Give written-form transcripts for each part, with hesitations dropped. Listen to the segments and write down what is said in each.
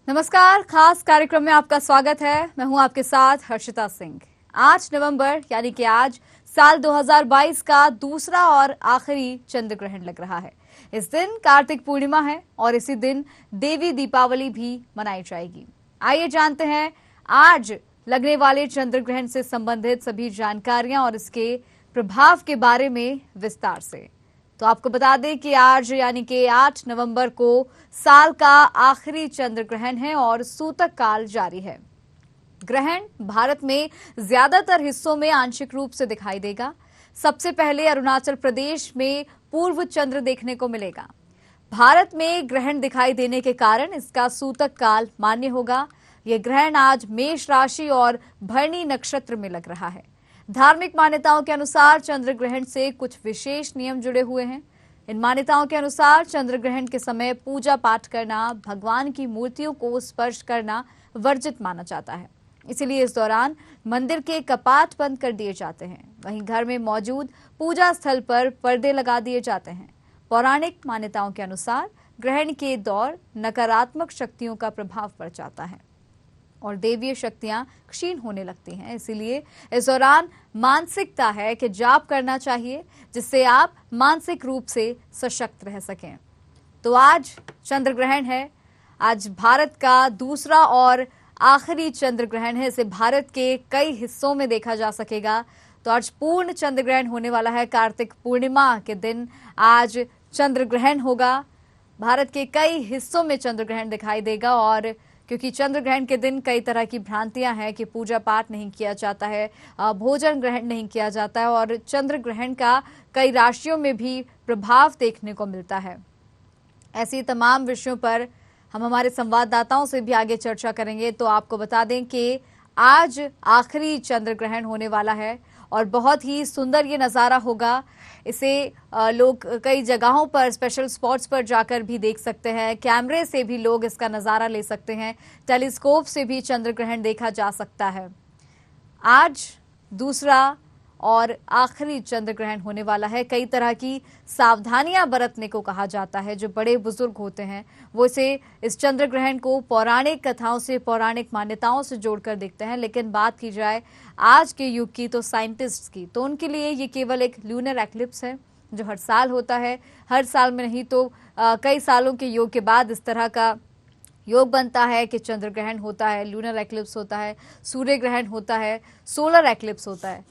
नमस्कार, खास कार्यक्रम में आपका स्वागत है। मैं हूं आपके साथ हर्षिता सिंह। 8 नवंबर यानी कि आज साल 2022 का दूसरा और आखिरी चंद्र ग्रहण लग रहा है। इस दिन कार्तिक पूर्णिमा है और इसी दिन देवी दीपावली भी मनाई जाएगी। आइए जानते हैं आज लगने वाले चंद्र ग्रहण से संबंधित सभी जानकारियां और इसके प्रभाव के बारे में विस्तार से। तो आपको बता दें कि आज यानी कि 8 नवंबर को साल का आखिरी चंद्र ग्रहण है और सूतक काल जारी है। ग्रहण भारत में ज्यादातर हिस्सों में आंशिक रूप से दिखाई देगा। सबसे पहले अरुणाचल प्रदेश में पूर्व चंद्र देखने को मिलेगा। भारत में ग्रहण दिखाई देने के कारण इसका सूतक काल मान्य होगा। यह ग्रहण आज मेष राशि और भरणी नक्षत्र में लग रहा है। धार्मिक मान्यताओं के अनुसार चंद्र ग्रहण से कुछ विशेष नियम जुड़े हुए हैं। इन मान्यताओं के अनुसार चंद्र ग्रहण के समय पूजा पाठ करना, भगवान की मूर्तियों को स्पर्श करना वर्जित माना जाता है। इसलिए इस दौरान मंदिर के कपाट बंद कर दिए जाते हैं। वहीं घर में मौजूद पूजा स्थल पर पर्दे लगा दिए जाते हैं। पौराणिक मान्यताओं के अनुसार ग्रहण के दौर नकारात्मक शक्तियों का प्रभाव पड़ जाता है और देवीय शक्तियां क्षीण होने लगती हैं। इसीलिए इस दौरान मानसिकता है कि जाप करना चाहिए, जिससे आप मानसिक रूप से सशक्त रह सकें। तो आज चंद्र ग्रहण है। आज भारत का दूसरा और आखिरी चंद्र ग्रहण है। इसे भारत के कई हिस्सों में देखा जा सकेगा। तो आज पूर्ण चंद्र ग्रहण होने वाला है। कार्तिक पूर्णिमा के दिन आज चंद्र ग्रहण होगा। भारत के कई हिस्सों में चंद्र ग्रहण दिखाई देगा और क्योंकि चंद्र ग्रहण के दिन कई तरह की भ्रांतियां हैं कि पूजा पाठ नहीं किया जाता है, भोजन ग्रहण नहीं किया जाता है और चंद्र ग्रहण का कई राशियों में भी प्रभाव देखने को मिलता है। ऐसी तमाम विषयों पर हम हमारे संवाददाताओं से भी आगे चर्चा करेंगे। तो आपको बता दें कि आज आखिरी चंद्र ग्रहण होने वाला है और बहुत ही सुंदर ये नज़ारा होगा। इसे लोग कई जगहों पर, स्पेशल स्पॉट्स पर जाकर भी देख सकते हैं। कैमरे से भी लोग इसका नज़ारा ले सकते हैं। टेलीस्कोप से भी चंद्र ग्रहण देखा जा सकता है। आज दूसरा और आखिरी चंद्र ग्रहण होने वाला है। कई तरह की सावधानियां बरतने को कहा जाता है। जो बड़े बुजुर्ग होते हैं वो इस चंद्र ग्रहण को पौराणिक कथाओं से, पौराणिक मान्यताओं से जोड़कर देखते हैं। लेकिन बात की जाए आज के युग की, तो साइंटिस्ट की, तो उनके लिए ये केवल एक ल्यूनर एक्लिप्स है जो हर साल होता है। हर साल में नहीं तो कई सालों के योग के बाद इस तरह का योग बनता है कि चंद्र ग्रहण होता है, ल्यूनर एक्लिप्स होता है, सूर्य ग्रहण होता है, सोलर एक्लिप्स होता है।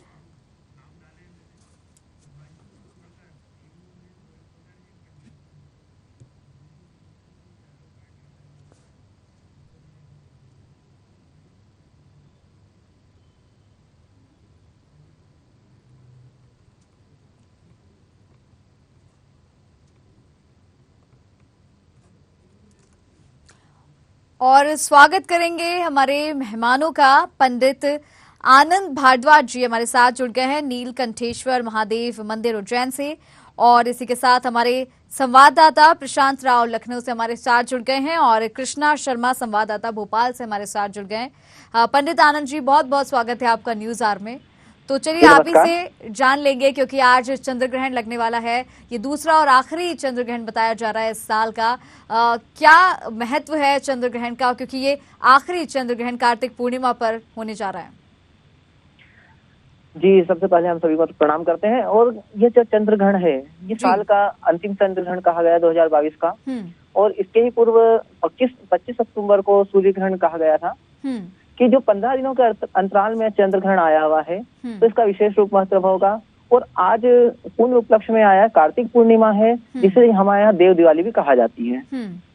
और स्वागत करेंगे हमारे मेहमानों का। पंडित आनंद भारद्वाज जी हमारे साथ जुड़ गए हैं नीलकंठेश्वर महादेव मंदिर उज्जैन से, और इसी के साथ हमारे संवाददाता प्रशांत राव लखनऊ से हमारे साथ जुड़ गए हैं और कृष्णा शर्मा संवाददाता भोपाल से हमारे साथ जुड़ गए हैं। पंडित आनंद जी, बहुत बहुत स्वागत है आपका न्यूज आवर में। तो चलिए आप ही से जान लेंगे, क्योंकि आज चंद्र ग्रहण लगने वाला है। ये दूसरा और आखिरी चंद्र ग्रहण बताया जा रहा है इस साल का। क्या महत्व है चंद्र ग्रहण का, क्योंकि ये आखिरी चंद्र ग्रहण कार्तिक पूर्णिमा पर होने जा रहा है? जी, सबसे पहले हम सभी को प्रणाम करते हैं। और ये जो चंद्र ग्रहण है, ये साल का अंतिम चंद्र ग्रहण कहा गया 2022 का। और इसके ही पूर्व 25 अक्टूबर को सूर्य ग्रहण कहा गया था। कि जो 15 दिनों के अंतराल में चंद्र ग्रहण आया हुआ है, तो इसका विशेष रूप महत्व होगा। और आज पूर्ण उपलक्ष्य में आया कार्तिक पूर्णिमा है, जिसे हमारे यहाँ देव दिवाली भी कहा जाती है।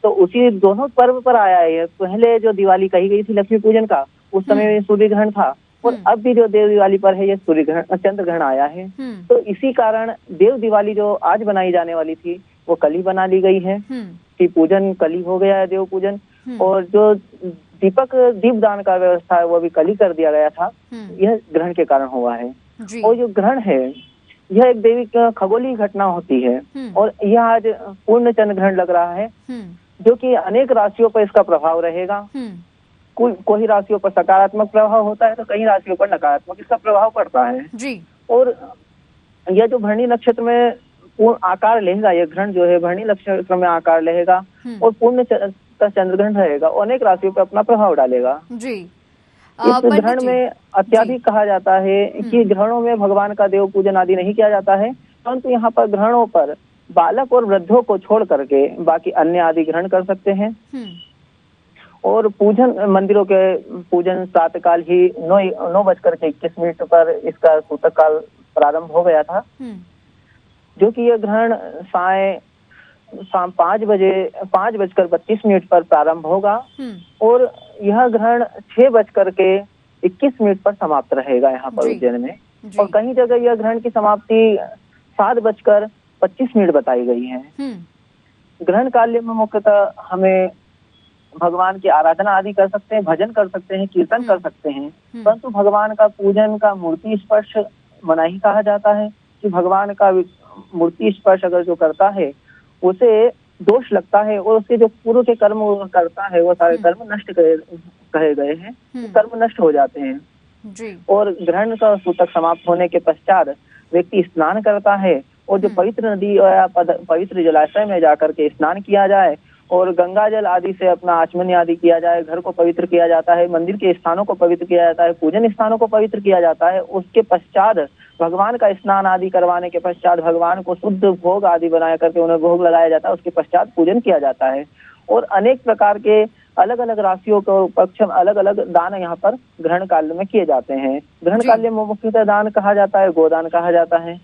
तो उसी दोनों पर्व पर आया है। पहले जो दिवाली कही गई थी लक्ष्मी पूजन का, उस समय सूर्य ग्रहण था, और अब भी जो देव दिवाली पर है ये सूर्य ग्रहण, चंद्र ग्रहण आया है। तो इसी कारण देव दिवाली जो आज बनाई जाने वाली थी वो कल ही बना ली गई है कि पूजन कल ही हो गया है, देव पूजन। और जो दीप दान का व्यवस्था है वो भी कल ही कर दिया गया था। यह ग्रहण के कारण हुआ है। और जो ग्रहण है यह एक दैविक खगोलीय घटना होती है, और यह आज पूर्ण चंद्र ग्रहण लग रहा है, जो कि अनेक राशियों पर इसका प्रभाव रहेगा। कोई राशियों पर सकारात्मक प्रभाव होता है तो कई राशियों पर नकारात्मक इसका प्रभाव पड़ता है जी। और यह जो भरणी नक्षत्र में पूर्ण आकार लेगा, यह ग्रहण जो है भरणी नक्षत्र में आकार लेगा और पूर्ण का चंद्र ग्रहण रहेगा अनेक राशियों पर अपना प्रभाव डालेगा जी। इस ग्रहण में अत्यधिक कहा जाता है कि ग्रहणों में भगवान का देव पूजन आदि नहीं किया जाता है, परंतु यहाँ पर ग्रहणों पर बालक और वृद्धों को छोड़ करके बाकी अन्य आदि ग्रहण कर सकते हैं। और पूजन मंदिरों के पूजन प्रातःकाल ही 9:21 पर इसका सूतक काल प्रारंभ हो गया था, जो कि यह ग्रहण शाम 5:32 पर प्रारंभ होगा और यह ग्रहण 6:21 पर समाप्त रहेगा यहाँ पर उज्जैन में। और कई जगह यह ग्रहण की समाप्ति 7:25 बताई गई है। ग्रहण काल में मुख्यतः हमें भगवान की आराधना आदि कर सकते हैं, भजन कर सकते हैं, कीर्तन कर सकते हैं, परंतु भगवान का पूजन का मूर्ति स्पर्श मनाही कहा जाता है कि भगवान का मूर्ति स्पर्श अगर जो करता है उसे दोष लगता है और उसके जो पूर्व के कर्म करता है वो सारे कर्म नष्ट कहे गए हैं, कर्म नष्ट हो जाते हैं जी। और ग्रहण का सूतक समाप्त होने के पश्चात व्यक्ति स्नान करता है और जो पवित्र नदी या पवित्र जलाशय में जाकर के स्नान किया जाए और गंगा जल आदि से अपना आचमन आदि किया जाए, घर को पवित्र किया जाता है, मंदिर के स्थानों को पवित्र किया जाता है, पूजन स्थानों को पवित्र किया जाता है। उसके पश्चात भगवान का स्नान आदि करवाने के पश्चात भगवान को शुद्ध भोग आदि बना करके उन्हें भोग लगाया जाता है, उसके पश्चात पूजन किया जाता है। और अनेक प्रकार के अलग अलग राशियों के पक्ष में अलग अलग दान यहाँ पर ग्रहण काल में किए जाते हैं। ग्रहण काल में मुख्यतः दान कहा जाता है, गोदान कहा जाता है।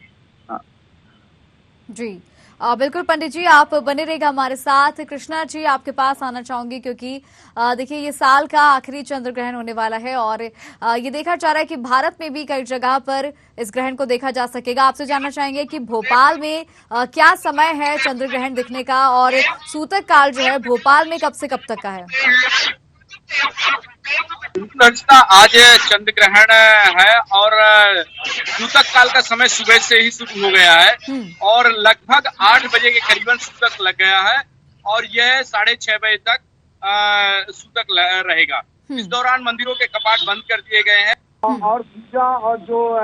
जी बिल्कुल पंडित जी, आप बने रहेगा हमारे साथ। कृष्णा जी, आपके पास आना चाहूंगी क्योंकि देखिए ये साल का आखिरी चंद्र ग्रहण होने वाला है और ये देखा जा रहा है कि भारत में भी कई जगह पर इस ग्रहण को देखा जा सकेगा। आपसे जानना चाहेंगे कि भोपाल में क्या समय है चंद्र ग्रहण दिखने का और सूतक काल जो है भोपाल में कब से कब तक का है? रचना आज चंद्र ग्रहण है और सूतक काल का समय सुबह से ही शुरू हो गया है और लगभग 8 बजे के करीबन सूतक लग गया है और यह 6:30 बजे तक सूतक रहेगा। इस दौरान मंदिरों के कपाट बंद कर दिए गए हैं और पूजा और जो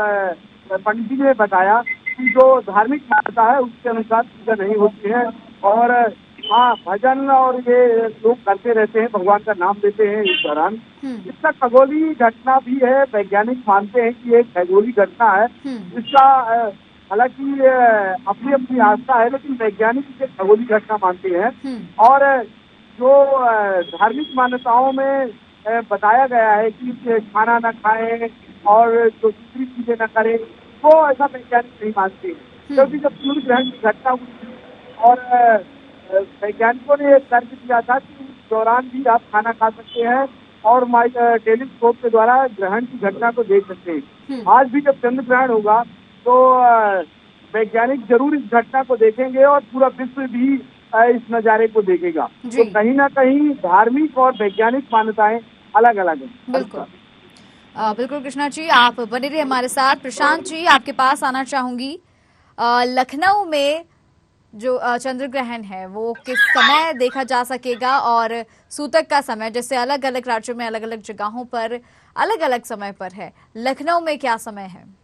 पंडित जी ने बताया कि जो धार्मिक मान्यता है उसके अनुसार पूजा नहीं होती है और हाँ भजन और ये लोग करते रहते हैं, भगवान का नाम लेते हैं इस दौरान। इसका खगोलीय घटना भी है, वैज्ञानिक मानते हैं कि एक खगोलीय घटना है। इसका हालांकि अपनी अपनी आस्था है लेकिन वैज्ञानिक इसे खगोलीय घटना मानते हैं। और जो धार्मिक मान्यताओं में बताया गया है कि खाना न खाएं और जो दूसरी चीजें न करें, वो ऐसा वैज्ञानिक नहीं मानते हैं क्योंकि जब सूर्य ग्रहण की घटना हुई और वैज्ञानिकों ने तर्क दिया था कि उस दौरान भी आप खाना खा सकते हैं और टेलीस्कोप के द्वारा ग्रहण की घटना को देख सकते हैं। आज भी जब चंद्र ग्रहण होगा तो वैज्ञानिक जरूर इस घटना को देखेंगे और पूरा विश्व भी इस नज़ारे को देखेगा। तो कहीं ना कहीं धार्मिक और वैज्ञानिक मान्यताएं अलग अलग हैं। बिल्कुल बिल्कुल कृष्णा जी, आप बने रहिए हमारे साथ। प्रशांत जी, आपके पास आना चाहूंगी। लखनऊ में जो चंद्र ग्रहण है वो किस समय देखा जा सकेगा और सूतक का समय जैसे अलग अलग राज्यों में अलग अलग जगहों पर अलग अलग समय पर है, लखनऊ में क्या समय है?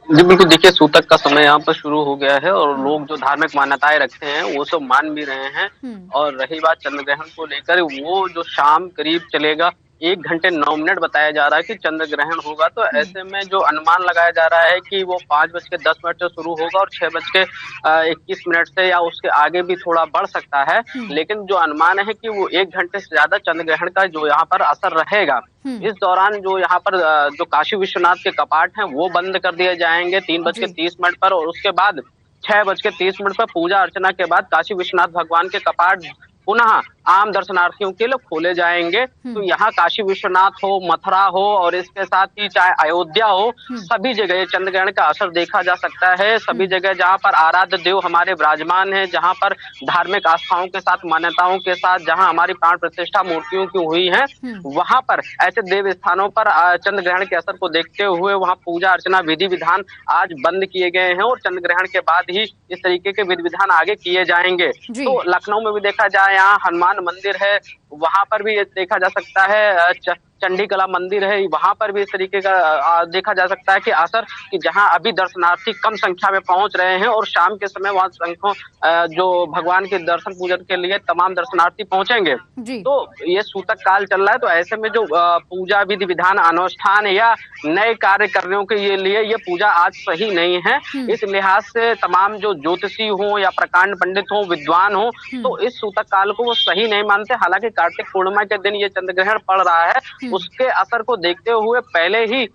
जी बिल्कुल, देखिए सूतक का समय यहाँ पर शुरू हो गया है और लोग जो धार्मिक मान्यताएं रखते हैं वो सब मान भी रहे हैं। और रही बात चंद्र ग्रहण को लेकर, वो जो शाम करीब चलेगा 1 घंटे 9 मिनट बताया जा रहा है कि चंद्र ग्रहण होगा। तो ऐसे में जो अनुमान लगाया जा रहा है कि वो 5:10 से शुरू होगा और 6:21 से या उसके आगे भी थोड़ा बढ़ सकता है। लेकिन जो अनुमान है कि वो 1 घंटे से ज्यादा चंद्र ग्रहण का जो यहाँ पर असर रहेगा। इस दौरान जो यहाँ पर जो काशी विश्वनाथ के कपाट हैं वो बंद कर दिए जाएंगे 3:30 पर और उसके बाद 6:30 पर पूजा अर्चना के बाद काशी विश्वनाथ भगवान के कपाट पुनः आम दर्शनार्थियों के लिए खोले जाएंगे। तो यहाँ काशी विश्वनाथ हो, मथुरा हो और इसके साथ ही चाहे अयोध्या हो, सभी जगह चंद्र ग्रहण का असर देखा जा सकता है। सभी जगह जहाँ पर आराध्य देव हमारे विराजमान है, जहाँ पर धार्मिक आस्थाओं के साथ, मान्यताओं के साथ, जहाँ हमारी प्राण प्रतिष्ठा मूर्तियों की हुई है, वहाँ पर ऐसे देव स्थानों पर चंद्र ग्रहण के असर को देखते हुए वहाँ पूजा अर्चना विधि विधान आज बंद किए गए हैं और चंद्र ग्रहण के बाद ही इस तरीके के विधि विधान आगे किए जाएंगे। तो लखनऊ में भी देखा जाए, यहाँ हनुमान मंदिर है, वहां पर भी देखा जा सकता है चंडीकला मंदिर है, वहां पर भी इस तरीके का देखा जा सकता है कि असर, कि जहां अभी दर्शनार्थी कम संख्या में पहुंच रहे हैं और शाम के समय वहां संख्या जो भगवान के दर्शन पूजन के लिए तमाम दर्शनार्थी पहुंचेंगे। तो ये सूतक काल चल रहा है, तो ऐसे में जो पूजा विधि विधान अनुष्ठान या नए कार्य करने के लिए ये पूजा आज सही नहीं है। इस लिहाज से तमाम जो ज्योतिषी हो या प्रकांड पंडित हो, विद्वान हो, तो इस सूतक काल को वो सही नहीं मानते। हालांकि कार्तिक पूर्णिमा के दिन ये चंद्र ग्रहण पड़ रहा है, उसके असर को देखते हुए पहले ही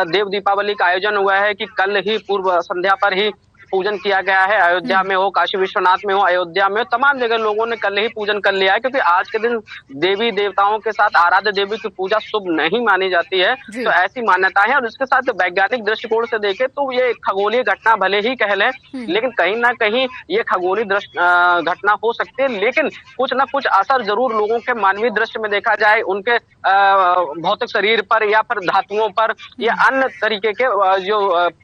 देव दीपावली का आयोजन हुआ है कि कल ही पूर्व संध्या पर ही पूजन किया गया है। अयोध्या में हो, काशी विश्वनाथ में हो, अयोध्या में हो, तमाम जगह लोगों ने कल ही पूजन कर लिया है, क्योंकि आज के दिन देवी देवताओं के साथ आराध्य देवी की पूजा शुभ नहीं मानी जाती है। तो ऐसी मान्यता है। और इसके साथ वैज्ञानिक दृष्टिकोण से देखें तो ये खगोलीय घटना भले ही कह लें, लेकिन कहीं ना कहीं ये खगोलीय घटना हो सकती है, लेकिन कुछ ना कुछ असर जरूर लोगों के मानवीय दृष्टि में देखा जाए, उनके भौतिक शरीर पर या फिर धातुओं पर या अन्य तरीके के जो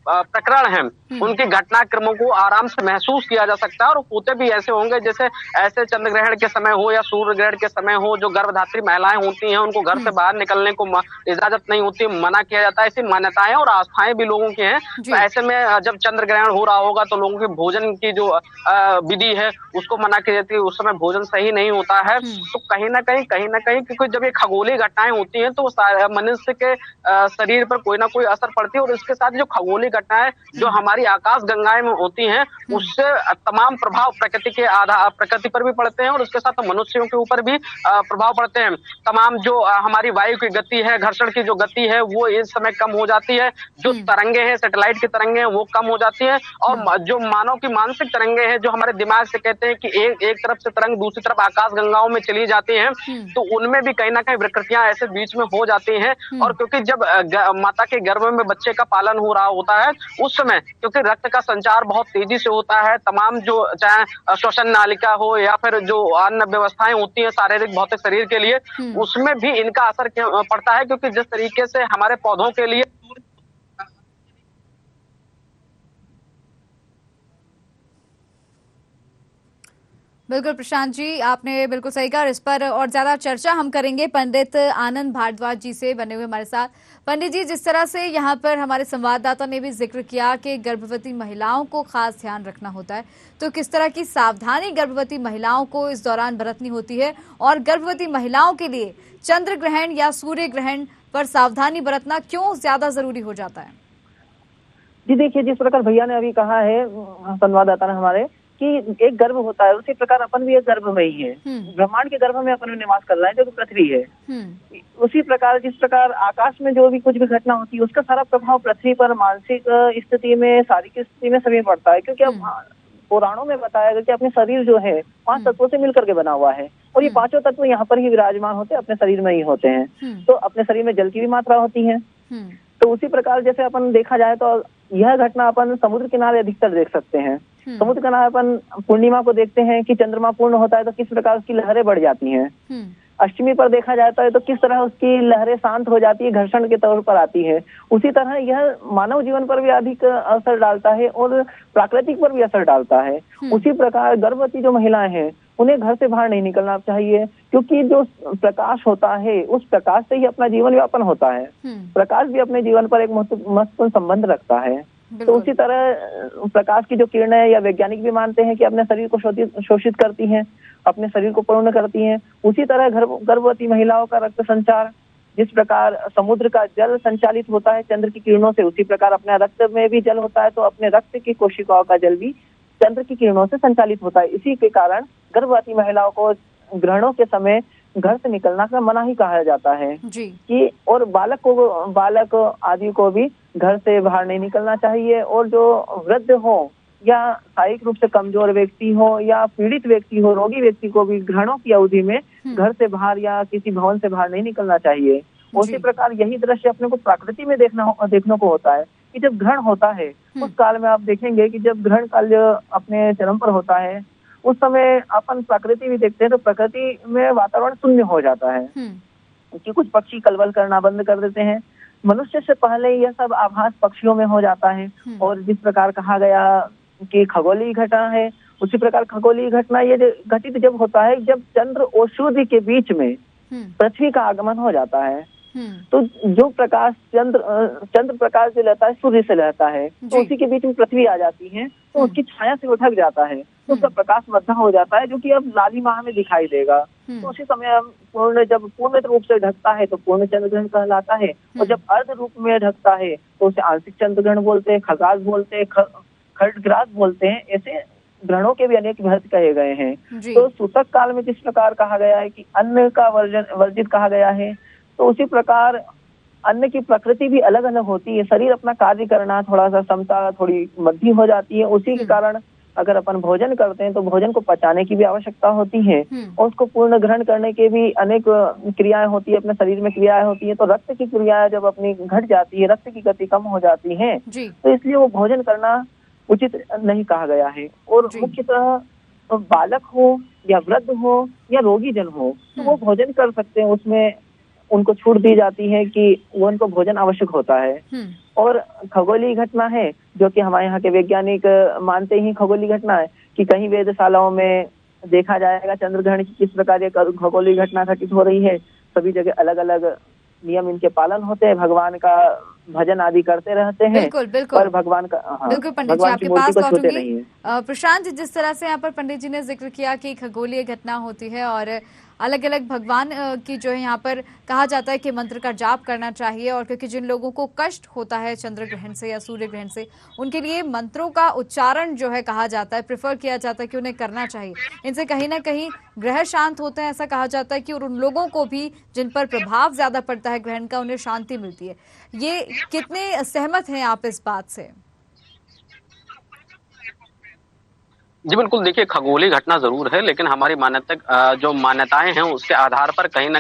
प्रकरण हैं, उनकी घटनाक्रमों को आराम से महसूस किया जा सकता है। और होते भी ऐसे होंगे जैसे ऐसे चंद्र ग्रहण के समय हो या सूर्य ग्रहण के समय हो, जो गर्भधात्री महिलाएं होती हैं उनको घर से बाहर निकलने को इजाजत नहीं होती, मना किया जाता है। ऐसी मान्यताएं और आस्थाएं भी लोगों की हैं। तो ऐसे में जब चंद्र ग्रहण हो रहा होगा तो लोगों की भोजन की जो विधि है उसको मना की जाती है, उस समय भोजन सही नहीं होता है। तो कहीं ना कहीं क्योंकि जब ये खगोलीय घटनाएं होती हैं तो मनुष्य के शरीर पर कोई ना कोई असर पड़ती है। और इसके साथ जो खगोलीय घटनाएं जो हमारी आकाश गंगाएं में होती हैं, उससे तमाम प्रभाव प्रकृति पर भी पड़ते हैं और उसके साथ मनुष्यों के ऊपर भी प्रभाव पड़ते हैं। तमाम जो हमारी वायु की गति है, घर्षण की जो गति है, वो इस समय कम हो जाती है। जो तरंगे हैं, सैटेलाइट की तरंगे हैं, वो कम हो जाती है। और जो मानव की मानसिक तरंगे हैं, जो हमारे दिमाग से कहते हैं कि एक तरफ से तरंग दूसरी तरफ आकाश गंगाओं में चली जाती हैं, तो उनमें भी कहीं ना कहीं विकृतियां ऐसे बीच में हो जाती हैं। और क्योंकि जब माता के गर्भ में बच्चे का पालन हो रहा होता है, उस समय क्योंकि रक्त का संचार बहुत तेजी से होता है, तमाम जो चाहे श्वसन नालिका हो या फिर जो अन्य व्यवस्थाएं होती हैं शारीरिक भौतिक शरीर के लिए, उसमें भी इनका असर पड़ता है। क्योंकि जिस तरीके से हमारे पौधों के लिए बिल्कुल प्रशांत जी, आपने बिल्कुल सही कहा। इस पर और ज्यादा चर्चा हम करेंगे पंडित आनंद भारद्वाज जी से बने हुए हमारे साथ। पंडित जी, जिस तरह से यहाँ पर हमारे संवाददाता ने भी जिक्र किया कि गर्भवती महिलाओं को खास ध्यान रखना होता है, तो किस तरह की सावधानी गर्भवती महिलाओं को इस दौरान बरतनी होती है और गर्भवती महिलाओं के लिए चंद्र ग्रहण या सूर्य ग्रहण पर सावधानी बरतना क्यों ज्यादा जरूरी हो जाता है? जी देखिए, जिस प्रकार भैया ने अभी कहा है संवाददाता ने हमारे कि एक गर्भ होता है, उसी प्रकार अपन भी एक गर्भ में ही है। ब्रह्मांड के गर्भ में अपन निवास कर रहे हैं, जो कि पृथ्वी है। उसी प्रकार जिस प्रकार आकाश में जो भी कुछ भी घटना होती है, उसका सारा प्रभाव पृथ्वी पर मानसिक स्थिति में, शारीरिक स्थिति में सभी पड़ता है। क्योंकि अब पुराणों में बताया गया कि अपने शरीर जो है 5 तत्वों से मिलकर के बना हुआ है और ये 5 तत्व यहाँ पर ही विराजमान होते हैं, अपने शरीर में ही होते हैं। तो अपने शरीर में जल की भी मात्रा होती है। तो उसी प्रकार जैसे अपन देखा जाए तो यह घटना अपन समुद्र किनारे अधिकतर देख सकते हैं। समुद्र किनारे अपन पूर्णिमा को देखते हैं कि चंद्रमा पूर्ण होता है तो किस प्रकार उसकी लहरें बढ़ जाती हैं। अष्टमी पर देखा जाता है तो किस तरह उसकी लहरें शांत हो जाती है, घर्षण के तौर पर आती है। उसी तरह यह मानव जीवन पर भी अधिक असर डालता है और प्राकृतिक पर भी असर डालता है। उसी प्रकार गर्भवती जो महिलाएं हैं उन्हें घर से बाहर नहीं निकलना चाहिए, क्योंकि जो प्रकाश होता है उस प्रकाश से ही अपना जीवन व्यापन होता है। प्रकाश भी अपने जीवन पर एक महत्वपूर्ण संबंध रखता है। तो उसी तरह प्रकाश की जो किरणें या वैज्ञानिक भी मानते हैं कि अपने शरीर को शोषित करती हैं, अपने शरीर को पूर्ण करती हैं। उसी तरह गर्भवती महिलाओं का रक्त संचार, जिस प्रकार समुद्र का जल संचालित होता है चंद्र की किरणों से, उसी प्रकार अपने रक्त में भी जल होता है, तो अपने रक्त की कोशिकाओं का जल भी चंद्र की किरणों से संचालित होता है। इसी के कारण गर्भवती महिलाओं को ग्रहणों के समय घर से निकलना का मना ही कहा जाता है कि, और बालक आदि को भी घर से बाहर नहीं निकलना चाहिए। और जो वृद्ध हो या शारीरिक रूप से कमजोर व्यक्ति हो या पीड़ित व्यक्ति हो, रोगी व्यक्ति को भी ग्रहणों की अवधि में घर से बाहर या किसी भवन से बाहर नहीं निकलना चाहिए। उसी प्रकार यही दृश्य अपने को प्रकृति में देखने को होता है कि जब ग्रहण होता है उस काल में आप देखेंगे कि जब ग्रहण काल अपने चरम पर होता है उस समय अपन प्रकृति भी देखते हैं तो प्रकृति में वातावरण शून्य हो जाता है कि कुछ पक्षी कलबल करना बंद कर देते हैं। मनुष्य से पहले यह सब आभास पक्षियों में हो जाता है। और जिस प्रकार कहा गया कि खगोलीय घटना है, उसी प्रकार खगोलीय घटना ये घटित जब होता है जब चंद्र और सूर्य के बीच में पृथ्वी का आगमन हो जाता है। तो जो प्रकाश चंद्र प्रकाश जो लेता है सूर्य से लेता है, तो उसी के बीच में पृथ्वी आ जाती है, तो उसकी छाया से वो ढक जाता है, तो उसका प्रकाश मध्यम हो जाता है, जो कि अब लालिमा हमें दिखाई देगा। तो उसी समय जब पूर्ण रूप से ढकता है तो पूर्ण चंद्र ग्रहण कहलाता है, और जब अर्ध रूप में ढकता है तो उसे आंशिक चंद्र ग्रहण बोलते हैं, खगास बोलते हैं, खड्ग्रास बोलते हैं। ऐसे ग्रहणों के भी अनेक महत्व कहे गए हैं। तो सूतक काल में जिस प्रकार कहा गया है कि अन्न का वर्जित कहा गया है, तो उसी प्रकार अन्न की प्रकृति भी अलग अलग होती है। शरीर अपना कार्य करना थोड़ा सा क्षमता थोड़ी मध्य हो जाती है, उसी के कारण अगर अपन भोजन करते हैं तो भोजन को पचाने की भी आवश्यकता होती है, और उसको पूर्ण ग्रहण करने के भी अनेक क्रियाएं होती है, अपने शरीर में क्रियाएं होती है। तो रक्त की क्रियाएं जब अपनी घट जाती है, रक्त की गति कम हो जाती है, तो इसलिए वो भोजन करना उचित नहीं कहा गया है। और मुख्यतः तो बालक हो या वृद्ध हो या रोगी जन हो, तो वो भोजन कर सकते हैं, उसमें उनको छूट दी जाती है कि वो उनको भोजन आवश्यक होता है। और खगोलीय घटना है जो कि हमारे यहाँ के वैज्ञानिक मानते ही खगोलीय घटना है कि कहीं वेधशालाओं में देखा जाएगा चंद्र ग्रहण की किस प्रकार ये खगोलीय घटना घटित हो रही है। सभी जगह अलग अलग नियम इनके पालन होते हैं, भगवान का भजन आदि करते रहते हैं। बिल्कुल बिल्कुल, और भगवान का बिल्कुल पंडित जी आपके पास लौटूंगी। प्रशांत जी, जिस तरह से यहाँ पर पंडित जी ने जिक्र किया कि खगोलीय घटना होती है और अलग अलग भगवान की जो है यहाँ पर कहा जाता है कि मंत्र का जाप करना चाहिए, और क्योंकि जिन लोगों को कष्ट होता है चंद्र ग्रहण से या सूर्य ग्रहण से, उनके लिए मंत्रों का उच्चारण जो है कहा जाता है, प्रेफर किया जाता है कि उन्हें करना चाहिए। इनसे कहीं ना कहीं ग्रह शांत होते हैं, ऐसा कहा जाता है कि और उन लोगों को भी जिन पर प्रभाव ज्यादा पड़ता है ग्रहण का, उन्हें शांति मिलती है। ये कितने सहमत हैं आप इस बात से? जी बिल्कुल, देखिए खगोलीय घटना जरूर है, लेकिन हमारी मान्यता जो मान्यताएं हैं उसके आधार पर कहीं ना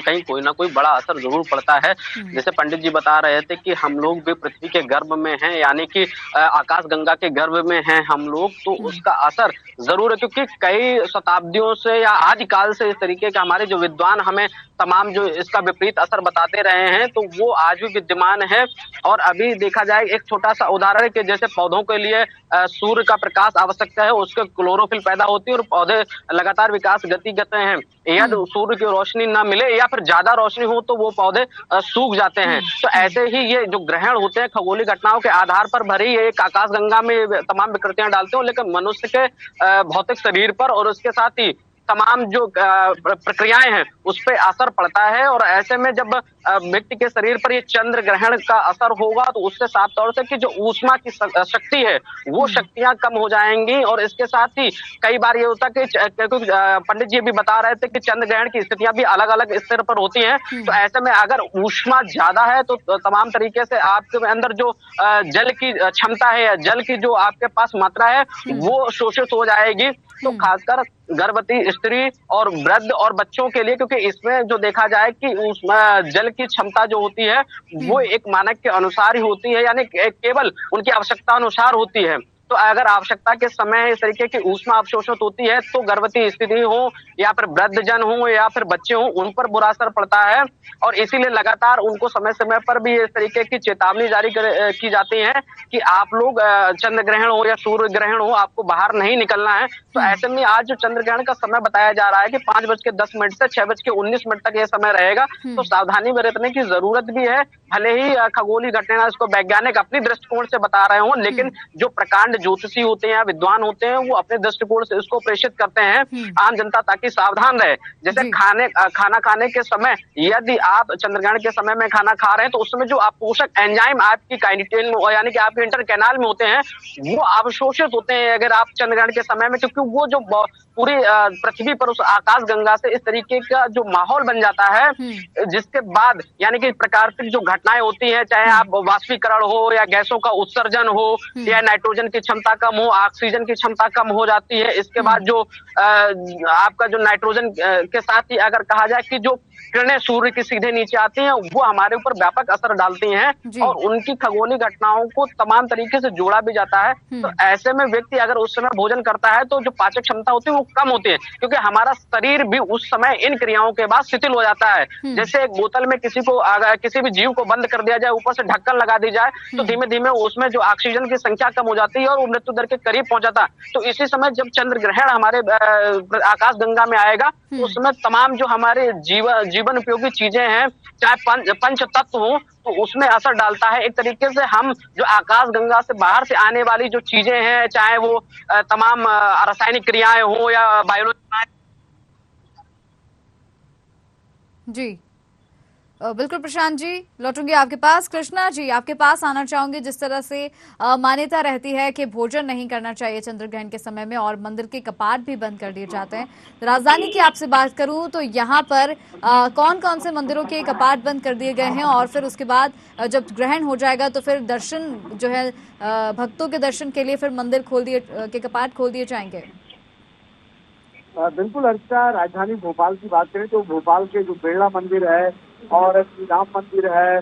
कोई बड़ा असर जरूर पड़ता है। जैसे पंडित जी बता रहे थे कि हम लोग भी पृथ्वी के गर्भ में हैं, यानी कि आकाश गंगा के गर्भ में हैं हम लोग, तो उसका असर जरूर है, क्योंकि कई शताब्दियों से या आदिकाल से इस तरीके के हमारे जो विद्वान हमें तमाम जो इसका विपरीत असर बताते रहे हैं, तो वो आज भी विद्यमान है। और अभी देखा जाए एक छोटा सा उदाहरण के जैसे पौधों के लिए सूर्य का प्रकाश आवश्यकता है, उसके क्लोरोफिल पैदा होती है और पौधे लगातार विकास गति करते हैं। यदि सूर्य की रोशनी न मिले या फिर ज्यादा रोशनी हो तो वो पौधे सूख जाते हैं। तो ऐसे ही ये जो ग्रहण होते हैं खगोलीय घटनाओं के आधार पर भरी ये आकाश गंगा में तमाम विकृतियां डालते हो, लेकिन मनुष्य के भौतिक शरीर पर और उसके साथ ही तमाम जो प्रक्रियाएं हैं उस पर असर पड़ता है। और ऐसे में जब व्यक्ति के शरीर पर ये चंद्र ग्रहण का असर होगा तो उससे साफ तौर से कि जो ऊष्मा की शक्ति है वो शक्तियां कम हो जाएंगी। और इसके साथ ही कई बार ये होता है कि पंडित जी भी बता रहे थे कि चंद्र ग्रहण की स्थितियां भी अलग अलग स्तर पर होती हैं, तो ऐसे में अगर ऊष्मा ज्यादा है तो तमाम तरीके से आपके अंदर जो जल की क्षमता है या जल की जो आपके पास मात्रा है वो शोषित हो जाएगी। तो खासकर गर्भवती स्त्री और वृद्ध और बच्चों के लिए, क्योंकि इसमें जो देखा जाए कि उस जल की क्षमता जो होती है वो एक मानक के अनुसार ही होती है, यानी केवल उनकी आवश्यकता अनुसार होती है। तो अगर आवश्यकता के समय इस तरीके की ऊष्मा अवशोषित होती है तो गर्भवती स्त्री हो या फिर वृद्ध जन हो या फिर बच्चे हो, उन पर बुरा असर पड़ता है। और इसीलिए लगातार उनको समय समय पर भी इस तरीके की चेतावनी जारी की जाती है कि आप लोग चंद्र ग्रहण हो या सूर्य ग्रहण हो, आपको बाहर नहीं निकलना है। तो ऐसे में आज जो चंद्र ग्रहण का समय बताया जा रहा है कि 5:10 से 6:19 तक यह समय रहेगा, तो सावधानी बरतने की जरूरत भी है। भले ही खगोलीय घटना इसको वैज्ञानिक अपनी दृष्टिकोण से बता रहे हों, लेकिन जो प्रकांड ज्योतिषी होते हैं, विद्वान होते हैं, वो अपने दृष्टिकोण से इसको प्रेषित करते हैं आम जनता ताकि सावधान रहे। जैसे खाना खाने के समय यदि आप चंद्रग्रहण के समय में खाना खा रहे हैं तो उस समय जो आप पोषक एंजाइम आपकी काइनेटेल में यानी कि आपके इंटर कैनाल में होते हैं वो अवशोषित होते हैं अगर आप चंद्रग्रहण के समय में, क्योंकि वो जो पूरी पृथ्वी पर उस आकाश गंगा से इस तरीके का जो माहौल बन जाता है, जिसके बाद यानी कि प्राकृतिक जो घटनाएं होती हैं, चाहे आप वाष्पीकरण हो या गैसों का उत्सर्जन हो या नाइट्रोजन की क्षमता कम हो, ऑक्सीजन की क्षमता कम हो जाती है। इसके बाद जो आपका जो नाइट्रोजन के साथ ही अगर कहा जाए कि जो किरणें सूर्य के सीधे नीचे आती हैं वो हमारे ऊपर व्यापक असर डालती हैं और उनकी खगोलीय घटनाओं को तमाम तरीके से जोड़ा भी जाता है। तो ऐसे में व्यक्ति अगर उस समय भोजन करता है तो जो पाचक क्षमता होती है वो कम होती है, क्योंकि हमारा शरीर भी उस समय इन क्रियाओं के बाद शिथिल हो जाता है। जैसे एक बोतल में किसी भी जीव को बंद कर दिया जाए, ऊपर से ढक्कन लगा दी जाए, तो धीमे धीमे उसमें जो ऑक्सीजन की संख्या कम हो जाती है और वो मृत्यु दर के करीब पहुंच जाता है। तो इसी समय जब चंद्र ग्रहण हमारे आकाश गंगा में आएगा तो उसमें तमाम जो हमारे जीवन उपयोगी चीजें हैं, चाहे पंच तत्व हो, तो उसमें असर डालता है। एक तरीके से हम जो आकाश गंगा से बाहर से आने वाली जो चीजें हैं, चाहे वो तमाम रासायनिक क्रियाएं हो या बायोलॉजी। जी बिल्कुल प्रशांत जी, लौटूंगी आपके पास। कृष्णा जी, आपके पास आना चाहूंगी। जिस तरह से मान्यता रहती है कि भोजन नहीं करना चाहिए चंद्र ग्रहण के समय में और मंदिर के कपाट भी बंद कर दिए जाते हैं, राजधानी की आपसे बात करूं तो यहाँ पर कौन कौन से मंदिरों के कपाट बंद कर दिए गए हैं और फिर उसके बाद जब ग्रहण हो जाएगा तो फिर दर्शन जो है भक्तों के दर्शन के लिए फिर मंदिर के कपाट खोल दिए जाएंगे? बिल्कुल हर्षिता, राजधानी भोपाल की बात करें तो भोपाल के जो बिरला मंदिर है और श्री राम मंदिर है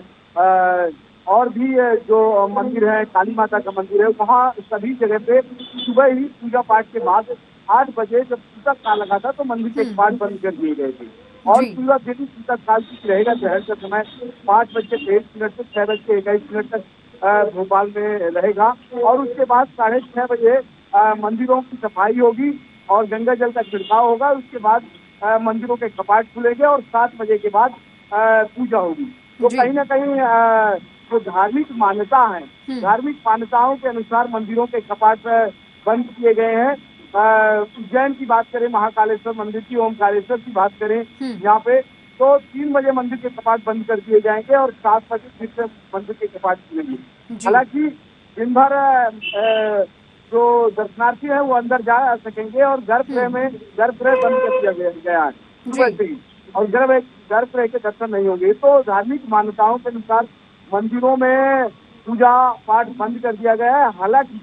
और भी जो मंदिर है, काली माता का मंदिर है, वहाँ सभी जगह पे सुबह ही पूजा पाठ के बाद 8 बजे जब सूतक काल लगा था तो मंदिर के कपाट बंद कर दिए गए थे और पूरा दिन सूतक काल की रहेगा। ग्रहण का समय 5:23 से 6:21 तक भोपाल में रहेगा और उसके बाद 6:30 बजे मंदिरों की सफाई होगी और गंगा जल का छिड़काव होगा। उसके बाद मंदिरों के कपाट खुलेंगे और 7 बजे के बाद पूजा होगी। तो कहीं ना कहीं जो धार्मिक मान्यता है, धार्मिक मान्यताओं के अनुसार मंदिरों के कपाट बंद किए गए हैं। उज्जैन की बात करें, महाकालेश्वर मंदिर की, ओमकारेश्वर की बात करें यहाँ पे, तो 3 बजे मंदिर के कपाट बंद कर दिए जाएंगे और 7 बजे फिर से मंदिर के कपाट खुलेंगे। हालांकि दिन भर जो दर्शनार्थी है वो अंदर जा सकेंगे और गर्भगृह बंद कर दिया गया है सुबह से ही और गर्भगृह के दर्शन नहीं होंगे। तो धार्मिक मान्यताओं के अनुसार मंदिरों में पूजा पाठ बंद कर दिया गया है। हालांकि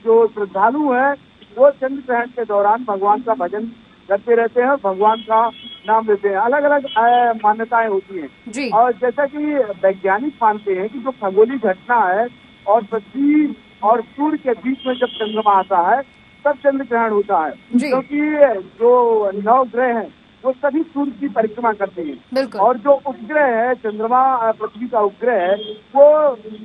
जो श्रद्धालु हैं वो चंद्र ग्रहण के दौरान भगवान का भजन करते रहते हैं, भगवान का नाम लेते हैं। अलग अलग मान्यताएं होती हैं और जैसा कि वैज्ञानिक मानते हैं कि जो खगोलीय घटना है और पृथ्वी और सूर्य के बीच में जब चंद्रमा आता है तब चंद्र ग्रहण होता है, क्योंकि जो 9 ग्रह हैं वो सभी सूर्य की परिक्रमा करते हैं और जो उपग्रह है चंद्रमा, पृथ्वी का उपग्रह है, वो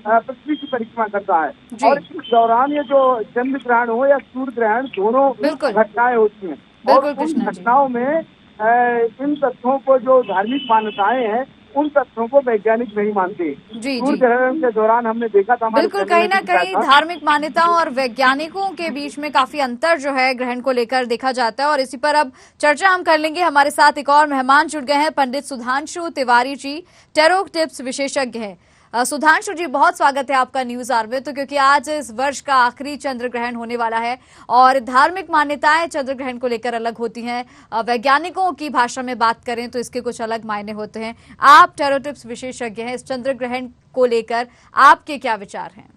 पृथ्वी की परिक्रमा करता है। और इस दौरान ये जो चंद्र ग्रहण हो या सूर्य ग्रहण, दोनों घटनाएं होती हैं और उन घटनाओं में इन तथ्यों को, जो धार्मिक मान्यताएं हैं, उन तथ्यों को वैज्ञानिक नहीं मानते। सूर्य ग्रहण के दौरान हमने देखा था, बिल्कुल कहीं ना कहीं धार्मिक मान्यताओं और वैज्ञानिकों के बीच में काफी अंतर जो है ग्रहण को लेकर देखा जाता है और इसी पर अब चर्चा हम कर लेंगे। हमारे साथ एक और मेहमान जुड़ गए हैं, पंडित सुधांशु तिवारी जी, टैरो टिप्स विशेषज्ञ हैं। सुधांशु जी, बहुत स्वागत है आपका न्यूज आवर में। तो क्योंकि आज इस वर्ष का आखिरी चंद्र ग्रहण होने वाला है और धार्मिक मान्यताएं चंद्र ग्रहण को लेकर अलग होती हैं, वैज्ञानिकों की भाषा में बात करें तो इसके कुछ अलग मायने होते हैं। आप टैरो टिप्स विशेषज्ञ हैं, इस चंद्र ग्रहण को लेकर आपके क्या विचार हैं?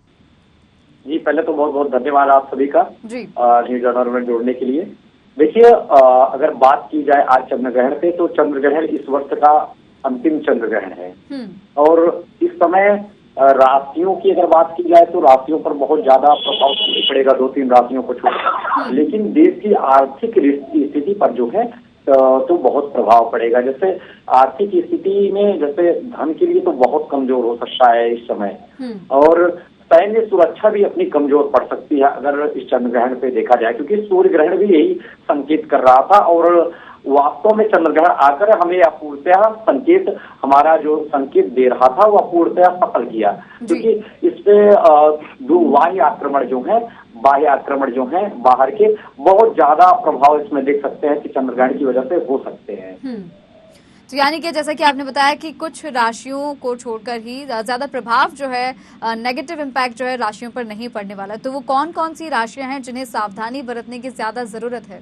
जी, पहले तो बहुत बहुत धन्यवाद आप सभी का न्यूज आवर में जोड़ने के लिए। देखिए, अगर बात की जाए आज चंद्र ग्रहण पे, तो चंद्र ग्रहण इस वर्ष का अंतिम चंद्र ग्रहण है और इस समय राशियों की अगर बात की जाए तो राशियों पर बहुत ज्यादा प्रभाव पड़ेगा, 2-3 राशियों को छोड़कर, लेकिन देश की आर्थिक स्थिति पर जो है तो बहुत प्रभाव पड़ेगा। जैसे आर्थिक स्थिति में, जैसे धन के लिए तो बहुत कमजोर हो सकता है इस समय और सैन्य सुरक्षा भी अपनी कमजोर पड़ सकती है अगर इस चंद्र ग्रहण पे देखा जाए, क्योंकि सूर्य ग्रहण भी यही संकेत कर रहा था और वास्तव में चंद्र ग्रहण आकर हमें अपूर्णतया संकेत, हमारा जो संकेत दे रहा था वो अपूर्णतया सफल किया, क्योंकि इससे बाह्य आक्रमण जो है बाहर के, बहुत ज्यादा प्रभाव इसमें देख सकते हैं कि चंद्र ग्रहण की वजह से हो सकते हैं। तो यानी कि जैसा कि आपने बताया कि कुछ राशियों को छोड़कर ही ज्यादा प्रभाव जो है, नेगेटिव इम्पैक्ट जो है राशियों पर नहीं पड़ने वाला, तो वो कौन कौन सी राशियां हैं जिन्हें सावधानी बरतने की ज्यादा जरूरत है?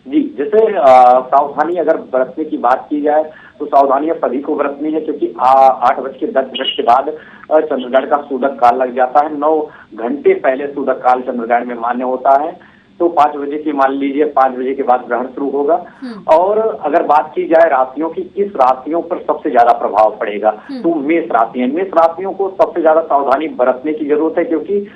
जी, जैसे सावधानी अगर बरतने की बात की जाए तो सावधानियां सभी को बरतनी है, क्योंकि 8:10 के बाद चंद्रग्रहण का सूदक काल लग जाता है। 9 घंटे पहले सूदक काल चंद्रग्रहण में मान्य होता है, तो 5 बजे की मान लीजिए 5 बजे के बाद ग्रहण शुरू होगा। और अगर बात की जाए राशियों की, किस राशियों पर सबसे ज्यादा प्रभाव पड़ेगा, तो मेष राशियों को सबसे ज्यादा सावधानी बरतने की जरूरत है, क्योंकि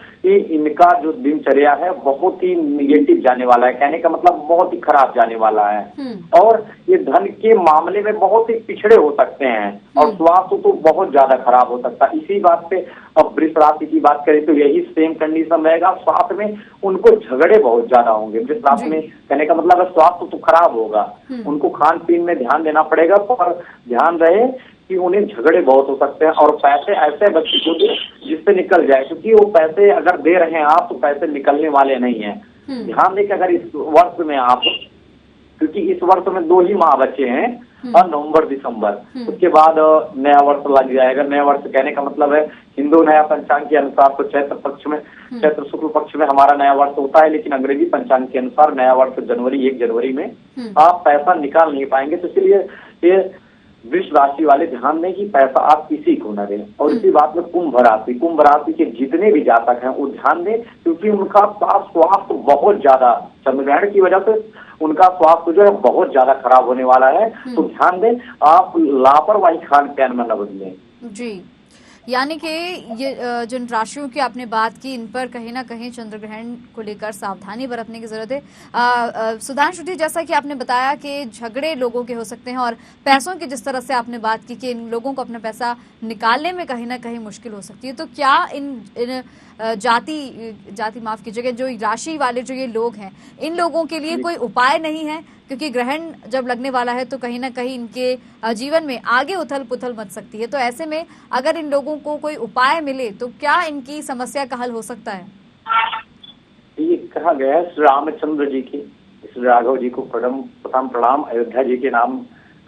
इनका जो दिनचर्या है बहुत ही निगेटिव जाने वाला है, कहने का मतलब बहुत ही खराब जाने वाला है और ये धन के मामले में बहुत ही पिछड़े हो सकते हैं और स्वास्थ्य तो बहुत ज्यादा खराब हो सकता है। इसी बात पे अब वृष राशि की बात करें तो यही सेम कंडीशन रहेगा, साथ में उनको झगड़े बहुत बहुत ज्यादा होंगे। जिस बात में कहने का मतलब है स्वास्थ्य तो खराब होगा, उनको खान पीन में ध्यान देना पड़ेगा, पर ध्यान रहे कि उन्हें झगड़े बहुत हो सकते हैं और पैसे ऐसे बच्चे को दे जिससे निकल जाए, क्योंकि वो पैसे अगर दे रहे हैं आप तो पैसे निकलने वाले नहीं है। ध्यान दें कि अगर इस वर्ष में आप, क्योंकि इस वर्ष में 2 ही माह बचे हैं और नवंबर दिसंबर, उसके बाद नया वर्ष लग जाएगा। नया वर्ष कहने का मतलब है हिंदू नया पंचांग के अनुसार तो चैत्र पक्ष में, चैत्र शुक्ल पक्ष में हमारा नया वर्ष होता है, लेकिन अंग्रेजी पंचांग के अनुसार नया वर्ष 1 जनवरी में आप पैसा निकाल नहीं पाएंगे। तो इसलिए ये वृष राशि वाले ध्यान दें कि पैसा आप किसी को न दें। और इसी बात में कुंभ राशि के जितने भी जातक हैं वो ध्यान दें, क्योंकि उनका स्वास्थ्य बहुत ज्यादा चंद्रग्रहण की वजह से उनका स्वास्थ्य जो है बहुत ज्यादा खराब होने वाला है। तो ध्यान दें, आप लापरवाही खान पान में न बदलें। जी, यानी कि ये जिन राशियों की आपने बात की, इन पर कहीं ना कहीं चंद्रग्रहण को लेकर सावधानी बरतने की जरूरत है। सुधांशु जी, जैसा कि आपने बताया कि झगड़े लोगों के हो सकते हैं और पैसों की जिस तरह से आपने बात की कि इन लोगों को अपना पैसा निकालने में कहीं ना कहीं मुश्किल हो सकती है, तो क्या इन जाति माफ कीजिएगा, जो राशि वाले जो ये लोग हैं, इन लोगों के लिए कोई उपाय नहीं है? क्योंकि ग्रहण जब लगने वाला है तो कहीं ना कहीं इनके जीवन में आगे उथल पुथल मच सकती है। तो ऐसे में अगर इन लोगों को कोई उपाय मिले तो क्या इनकी समस्या का हल हो सकता है? ये कहा गया है श्री रामचंद्र जी की, श्री राघव जी को प्रथम प्रणाम, अयोध्या जी के नाम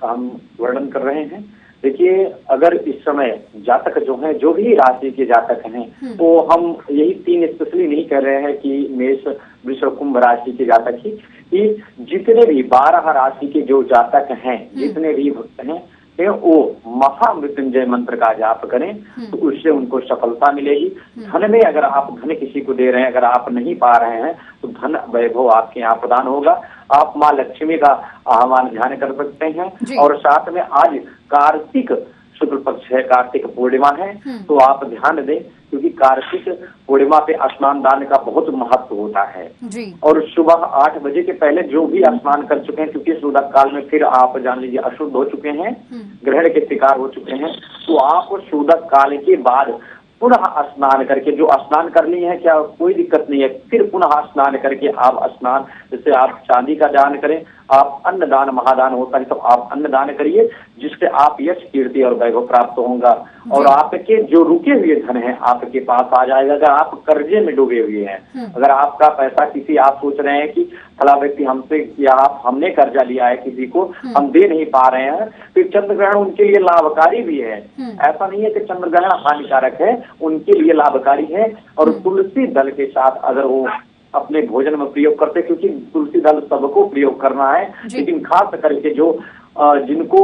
का हम वर्णन कर रहे हैं। देखिए, अगर इस समय जातक जो हैं, जो भी राशि के जातक हैं, तो हम यही 3 स्पेशली नहीं कह रहे हैं कि मेष वृष कुंभ राशि के जातक ही, कि जितने भी 12 राशि के जो जातक हैं, जितने भी भक्त हैं, वो महामृत्युंजय मंत्र का जाप करें तो उससे उनको सफलता मिलेगी। धन में अगर आप धन किसी को दे रहे हैं, अगर आप नहीं पा रहे हैं तो धन वैभव आपके यहाँ प्रदान होगा। आप माँ लक्ष्मी का आह्वान ध्यान कर सकते हैं। और साथ में आज कार्तिक शुक्ल पक्ष है, कार्तिक पूर्णिमा है, तो आप ध्यान दें, क्योंकि कार्तिक पूर्णिमा पे स्नान दान का बहुत महत्व होता है जी। और सुबह 8 बजे के पहले जो भी स्नान कर चुके हैं, क्योंकि सूदक काल में फिर आप जान लीजिए अशुद्ध हो चुके हैं, ग्रहण के शिकार हो चुके हैं, तो आप सूदक काल के बाद पुनः स्नान करके, जो स्नान कर लिए हैं क्या कोई दिक्कत नहीं है, फिर पुनः स्नान करके आप स्नान, जैसे आप चांदी का दान करें, आप अन्नदान महादान होता है तो आप अन्नदान करिए, जिससे आप यश कीर्ति और वैभव प्राप्त होगा। और आपके जो रुके हुए धन है आपके पास आ जाएगा। अगर आप कर्जे में डूबे हुए हैं, अगर आपका पैसा किसी, आप सोच रहे हैं कि फला व्यक्ति हमसे या हमने कर्जा लिया है किसी को, हम दे नहीं पा रहे हैं, तो चंद्रग्रहण उनके लिए लाभकारी भी है। ऐसा नहीं है कि चंद्रग्रहण हानिकारक है, उनके लिए लाभकारी है। और तुलसी दल के साथ अगर वो अपने भोजन में प्रयोग करते, क्योंकि तुलसी दल सबको प्रयोग करना है, लेकिन खास करके जो जिनको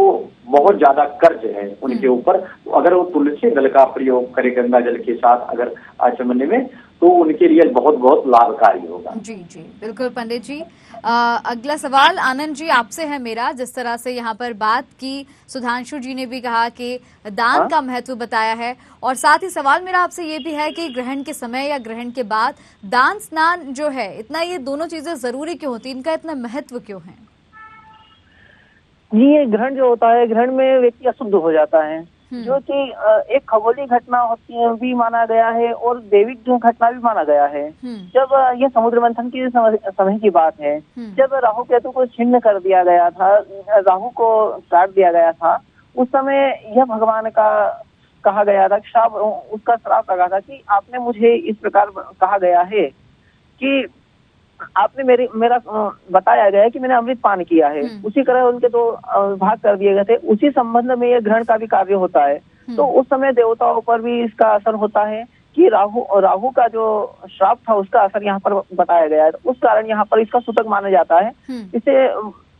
बहुत ज्यादा कर्ज है उनके ऊपर, अगर वो तुलसी दल का प्रयोग करे गंगा जल के साथ अगर आचमन में, तो उनके लिए बहुत बहुत लाभकारी होगा। जी जी बिल्कुल पंडित जी। अगला सवाल आनंद जी आपसे है मेरा। जिस तरह से यहाँ पर बात की, सुधांशु जी ने भी कहा कि दान का महत्व बताया है, और साथ ही सवाल मेरा आपसे ये भी है कि ग्रहण के समय या ग्रहण के बाद दान स्नान जो है, इतना ये दोनों चीजें जरूरी क्यों होती, इनका इतना महत्व क्यों है? ये ग्रहण जो होता है, ग्रहण में व्यक्ति अशुद्ध हो जाता है, जो कि एक खगोलीय घटना होती है भी माना गया है और दैविक घटना भी माना गया है। जब ये समुद्र मंथन की समय की बात है, जब राहु केतु को छिन्न कर दिया गया था, राहु को काट दिया गया था, उस समय यह भगवान का कहा गया था, श्राप, उसका श्राप लगा था कि आपने मुझे इस प्रकार कहा गया है कि आपने मेरा बताया गया है कि मैंने अमृत पान किया है, उसी तरह उनके 2 भाग कर दिए गए थे। उसी संबंध में यह ग्रहण का भी कार्य होता है। तो उस समय देवताओं पर भी इसका असर होता है कि राहु का जो श्राप था उसका असर यहाँ पर बताया गया है। उस कारण यहाँ पर इसका सूतक माना जाता है। इसे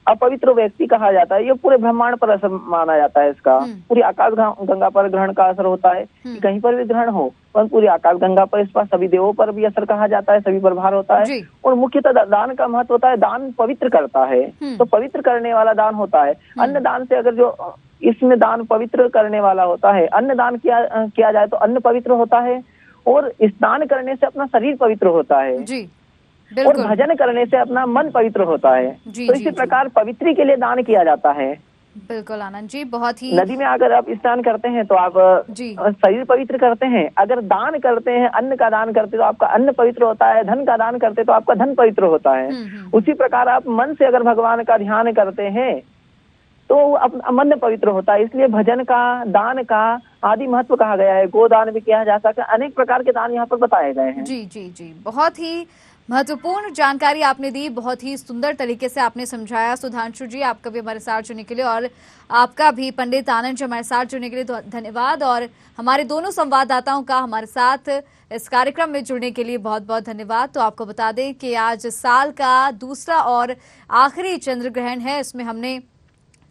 अपवित्र व्यक्ति कहा जाता है। ये पूरे ब्रह्मांड पर असर माना जाता है इसका। पूरी आकाश गंगा पर ग्रहण का असर होता है, कहीं पर भी ग्रहण हो, पर पूरी आकाश गंगा पर, इस पर सभी देवों पर भी असर कहा जाता है, सभी पर भार होता है। और मुख्यतः दान का महत्व होता है, दान पवित्र करता है, तो पवित्र करने वाला दान होता है। अन्न दान से अगर जो इसमें दान पवित्र करने वाला होता है, अन्न दान किया जाए तो अन्न पवित्र होता है, और स्नान करने से अपना शरीर पवित्र होता है जी। और भजन करने से अपना मन पवित्र होता है। तो इसी प्रकार पवित्री के लिए दान किया जाता है। बिल्कुल आनंद जी, बहुत ही। नदी में अगर आप स्नान करते हैं तो आप शरीर पवित्र करते हैं, अगर दान करते हैं, अन्न का दान करते तो आपका अन्न पवित्र होता है, धन का दान करते तो आपका धन पवित्र होता है। उसी प्रकार आप मन से अगर भगवान का ध्यान करते हैं तो मन पवित्र होता है। इसलिए भजन का, दान का आदि महत्व कहा गया है। गोदान भी किया जा सकता है, अनेक प्रकार के दान यहाँ पर बताए गए हैं। जी जी जी, बहुत ही महत्वपूर्ण जानकारी आपने दी, बहुत ही सुंदर तरीके से आपने समझाया। सुधांशु जी, आपका भी हमारे साथ जुड़ने के लिए और आपका भी पंडित आनंद जी हमारे साथ जुड़ने के लिए धन्यवाद, और हमारे दोनों संवाददाताओं का हमारे साथ इस कार्यक्रम में जुड़ने के लिए बहुत बहुत धन्यवाद। तो आपको बता दें कि आज साल का दूसरा और आखिरी चंद्र ग्रहण है। इसमें हमने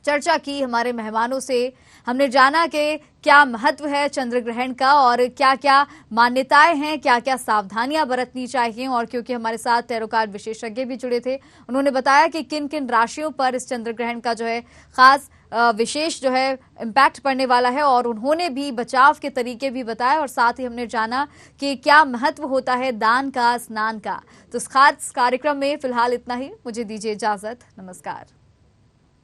चर्चा की हमारे मेहमानों से, हमने जाना कि क्या महत्व है चंद्र ग्रहण का और क्या क्या मान्यताएं हैं, क्या क्या सावधानियां बरतनी चाहिए। और क्योंकि हमारे साथ टैरो कार्ड विशेषज्ञ भी जुड़े थे, उन्होंने बताया कि किन किन राशियों पर इस चंद्र ग्रहण का जो है खास विशेष जो है इम्पैक्ट पड़ने वाला है, और उन्होंने भी बचाव के तरीके भी बताए, और साथ ही हमने जाना कि क्या महत्व होता है दान का, स्नान का। तो इस खास कार्यक्रम में फिलहाल इतना ही, मुझे दीजिए इजाजत, नमस्कार।